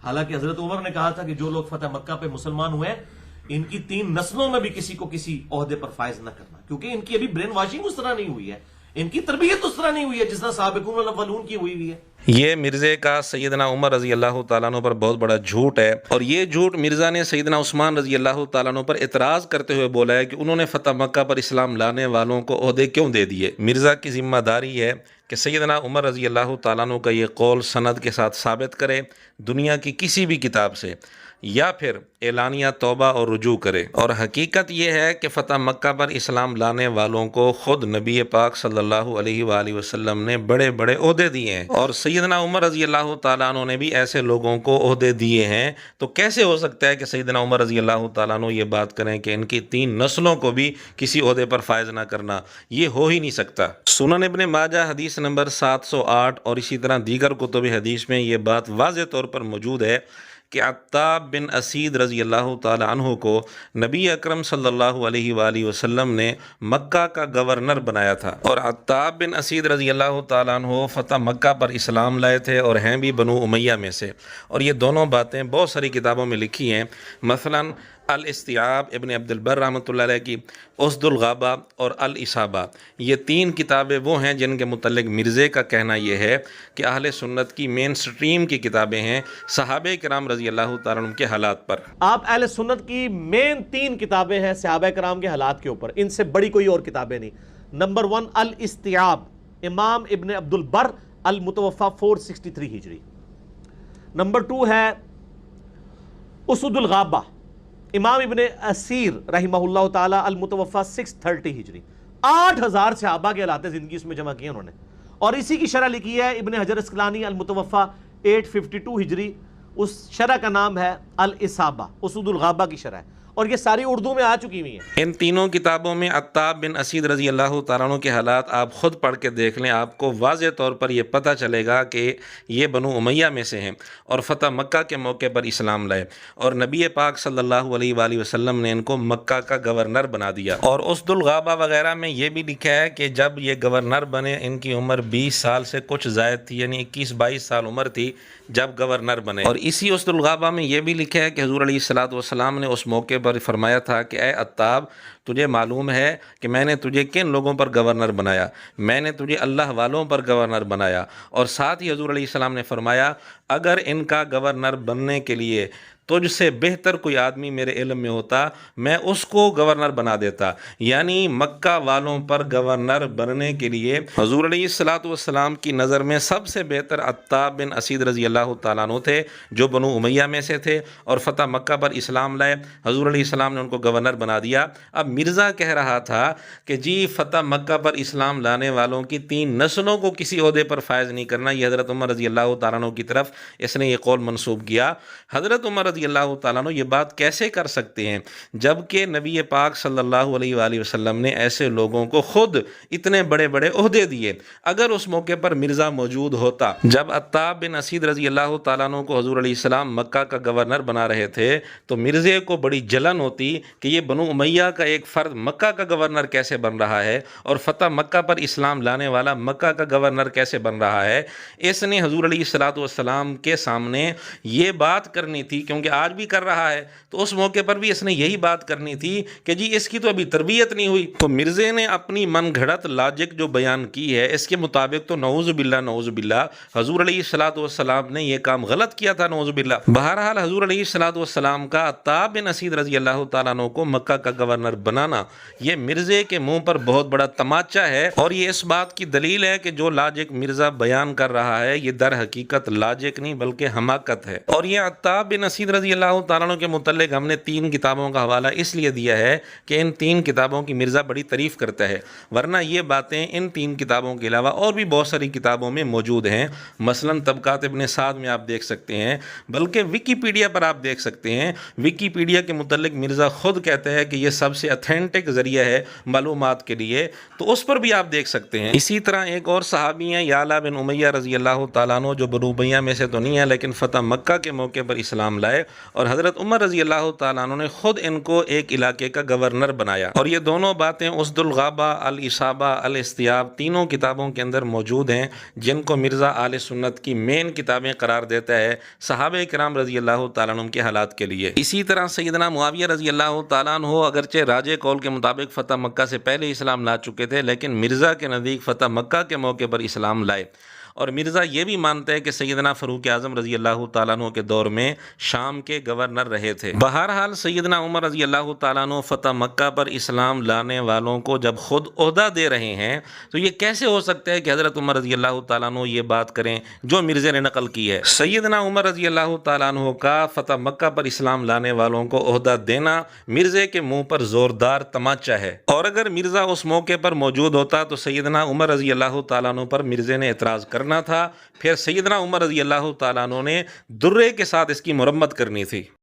حالانکہ حضرت عمر نے کہا تھا کہ جو لوگ فتح مکہ پہ مسلمان ہوئے ان کی 3 نسلوں میں بھی کسی کو کسی عہدے پر فائز نہ کرنا، کیونکہ ان کی ابھی برین واشنگ اس طرح نہیں ہوئی ہے، ان کی تربیت اس طرح نہیں ہوئی ہے جس طرح سابقون الاولون کی ہوئی ہے۔ یہ مرزے کا سیدنا عمر رضی اللہ تعالیٰ عنہ پر بہت بڑا جھوٹ ہے، اور یہ جھوٹ مرزا نے سیدنا عثمان رضی اللہ تعالیٰ عنہ پر اعتراض کرتے ہوئے بولا ہے کہ انہوں نے فتح مکہ پر اسلام لانے والوں کو عہدے کیوں دے دیے۔ مرزا کی ذمہ داری ہے کہ سیدنا عمر رضی اللہ تعالیٰ عنہ کا یہ قول سند کے ساتھ ثابت کرے دنیا کی کسی بھی کتاب سے، یا پھر اعلانیہ توبہ اور رجوع کرے۔ اور حقیقت یہ ہے کہ فتح مکہ پر اسلام لانے والوں کو خود نبی پاک صلی اللہ علیہ وآلہ وسلم نے بڑے بڑے عہدے دیے ہیں، اور سیدنا عمر رضی اللہ تعالیٰ عنہ نے بھی ایسے لوگوں کو عہدے دیے ہیں۔ تو کیسے ہو سکتا ہے کہ سیدنا عمر رضی اللہ تعالیٰ عنہ یہ بات کریں کہ ان کی 3 نسلوں کو بھی کسی عہدے پر فائز نہ کرنا؟ یہ ہو ہی نہیں سکتا۔ سنن ابن ماجہ حدیث نمبر 708 اور اسی طرح دیگر کتب حدیث میں یہ بات واضح طور پر موجود ہے کہ عتاب بن اسید رضی اللہ تعالی عنہ کو نبی اکرم صلی اللہ علیہ وآلہ وسلم نے مکہ کا گورنر بنایا تھا، اور عتاب بن اسید رضی اللہ تعالی عنہ فتح مکہ پر اسلام لائے تھے اور ہیں بھی بنو امیہ میں سے، اور یہ دونوں باتیں بہت ساری کتابوں میں لکھی ہیں، مثلاً الاستیعاب ابن عبد البر رحمۃ اللہ علیہ کی، اسد الغابہ اور الاصابہ، یہ 3 کتابیں وہ ہیں جن کے متعلق مرزے کا کہنا یہ ہے کہ اہل سنت کی مین سٹریم کی کتابیں ہیں صحابہ کرام رضی اللہ تعالیٰ عنہ کے حالات پر۔ آپ اہل سنت کی مین 3 کتابیں ہیں صحابہ کرام کے حالات کے اوپر، ان سے بڑی کوئی اور کتابیں نہیں۔ نمبر 1 الاستیعاب، امام ابن عبد البر، المتوفى 463 ہجری۔ نمبر 2 ہے اسد الغابہ، امام ابن اسیر رحمہ اللہ تعالی، المتوفى 630 ہجری۔ 8000 صحابہ کے حالات زندگی اس میں جمع کیے انہوں نے، اور اسی کی شرح لکھی ہے ابن حجر اسقلانی، المتوفى 852 ہجری۔ اس شرح کا نام ہے الاصابہ، اسد الغابہ کی شرح ہے، اور یہ ساری اردو میں آ چکی ہوئی ہیں۔ ان تینوں کتابوں میں عتاب بن اسید رضی اللہ تعالیٰ عنہ کے حالات آپ خود پڑھ کے دیکھ لیں، آپ کو واضح طور پر یہ پتہ چلے گا کہ یہ بنو امیہ میں سے ہیں، اور فتح مکہ کے موقع پر اسلام لائے، اور نبی پاک صلی اللہ علیہ وآلہ وسلم نے ان کو مکہ کا گورنر بنا دیا۔ اور اسد الغابہ وغیرہ میں یہ بھی لکھا ہے کہ جب یہ گورنر بنے ان کی عمر 20 سال سے کچھ زائد تھی، یعنی 21-22 سال عمر تھی جب گورنر بنے۔ اور اسی اسد الغابہ میں یہ بھی لکھا ہے کہ حضور علیہ الصلوۃ والسلام نے اس موقع پر فرمایا تھا کہ اے عتاب، تجھے معلوم ہے کہ میں نے تجھے کن لوگوں پر گورنر بنایا؟ میں نے تجھے اللہ والوں پر گورنر بنایا، اور ساتھ ہی حضور علیہ السلام نے فرمایا اگر ان کا گورنر بننے کے لیے تجھ سے بہتر کوئی آدمی میرے علم میں ہوتا میں اس کو گورنر بنا دیتا۔ یعنی مکہ والوں پر گورنر بننے کے لیے حضور علیہ الصلوۃ والسلام کی نظر میں سب سے بہتر عتاب بن اسید رضی اللہ تعالیٰ عنہ تھے، جو بنو امیہ میں سے تھے، اور فتح مکہ پر اسلام لائے، حضور علیہ السلام نے ان کو گورنر بنا دیا۔ اب مرزا کہہ رہا تھا کہ جی فتح مکہ پر اسلام لانے والوں کی 3 نسلوں کو کسی عہدے پر فائز نہیں کرنا، یہ حضرت عمر رضی اللہ تعالیٰ عنہ کی طرف اس نے یہ قول منسوب کیا۔ حضرت عمر رضی اللہ تعالیٰ عنہ یہ بات کیسے کر سکتے ہیں جبکہ نبی پاک صلی اللہ علیہ وآلہ وسلم نے ایسے لوگوں کو خود اتنے بڑے بڑے عہدے دیے؟ اگر اس موقع پر مرزا موجود ہوتا جب عتاب بن اسید رضی اللہ تعالیٰ عنہ کو حضور علیہ السلام مکہ کا گورنر بنا رہے تھے تو مرزے کو بڑی جلن ہوتی کہ یہ بنو امیہ کا ایک فرد مکہ کا گورنر کیسے بن رہا ہے، اور فتح مکہ پر اسلام لانے والا مکہ کا گورنر کیسے بن رہا ہے۔ اس نے حضور علیہ الصلوۃ والسلام کے سامنے یہ بات کرنی تھی، کیونکہ آج بھی کر رہا ہے، تو اس موقع پر بھی اس نے یہی بات کرنی تھی کہ جی اس کی تو ابھی تربیت نہیں ہوئی۔ تو مرزے نے اپنی من گھڑت لاجک جو بیان کی ہے اس کے مطابق تو نعوذ باللہ حضور علیہ الصلوۃ والسلام نے یہ کام غلط کیا تھا، نعوذ باللہ۔ بہرحال حضور علیہ الصلوۃ والسلام کا عتاب بن اسید رضی اللہ تعالیٰ عنہ کو مکہ کا گورنر بنانا یہ مرزے کے منہ پر بہت بڑا تماچا ہے، اور یہ اس بات کی دلیل ہے کہ جو لاجک مرزا بیان کر رہا ہے یہ در حقیقت لاجک نہیں بلکہ حماقت ہے۔ اور یہ عتاب بن اسید رضی اللہ تعالیٰ عنہ کے متعلق ہم نے 3 کتابوں کا حوالہ اس لیے دیا ہے کہ ان 3 کتابوں کی مرزا بڑی تعریف کرتا ہے، ورنہ یہ باتیں ان 3 کتابوں کے علاوہ اور بھی بہت ساری کتابوں میں موجود ہیں، مثلا طبقات ابن سعد میں آپ دیکھ سکتے ہیں، بلکہ ویکیپیڈیا پر آپ دیکھ سکتے ہیں۔ ویکیپیڈیا کے متعلق مرزا خود کہتا ہے کہ یہ سب سے اتھینٹک ذریعہ ہے معلومات کے لیے، تو اس پر بھی آپ دیکھ سکتے ہیں۔ اسی طرح ایک اور صحابی ہیں یعلا بن امیہ رضی اللہ تعالیٰ عنہ، جو بنو امیہ میں سے تو نہیں ہے لیکن فتح مکہ کے موقع پر اسلام لائے، اور حضرت عمر رضی اللہ تعالیٰ عنہ نے خود ان کو ایک علاقے کا گورنر بنایا، اور یہ دونوں باتیں اسد الغابہ، الاصابہ، الاستیاب تینوں کتابوں کے اندر موجود ہیں، جن کو مرزا آل سنت کی مین کتابیں قرار دیتا ہے صحابہ کرام رضی اللہ تعالیٰ عنہ کے حالات کے لیے۔ اسی طرح سیدنا معاویہ رضی اللہ تعالیٰ عنہ اگرچہ راجے قول کے مطابق فتح مکہ سے پہلے اسلام لا چکے تھے، لیکن مرزا کے نزدیک فتح مکہ کے موقع پر اسلام لائے، اور مرزا یہ بھی مانتا ہے کہ سیدنا فاروق اعظم رضی اللہ تعالیٰ عنہ کے دور میں شام کے گورنر رہے تھے۔ بہرحال سیدنا عمر رضی اللہ تعالیٰ عنہ فتح مکہ پر اسلام لانے والوں کو جب خود عہدہ دے رہے ہیں تو یہ کیسے ہو سکتا ہے کہ حضرت عمر رضی اللہ تعالیٰ عنہ یہ بات کریں جو مرزا نے نقل کی ہے؟ سیدنا عمر رضی اللہ تعالیٰ عنہ کا فتح مکہ پر اسلام لانے والوں کو عہدہ دینا مرزا کے منہ پر زوردار تماچا ہے، اور اگر مرزا اس موقع پر موجود ہوتا تو سیدنا عمر رضی اللہ تعالیٰ عنہ پر مرزا نے اعتراض کرنا تھا، پھر سیدنا عمر رضی اللہ تعالیٰ عنہ نے درے کے ساتھ اس کی مرمت کرنی تھی۔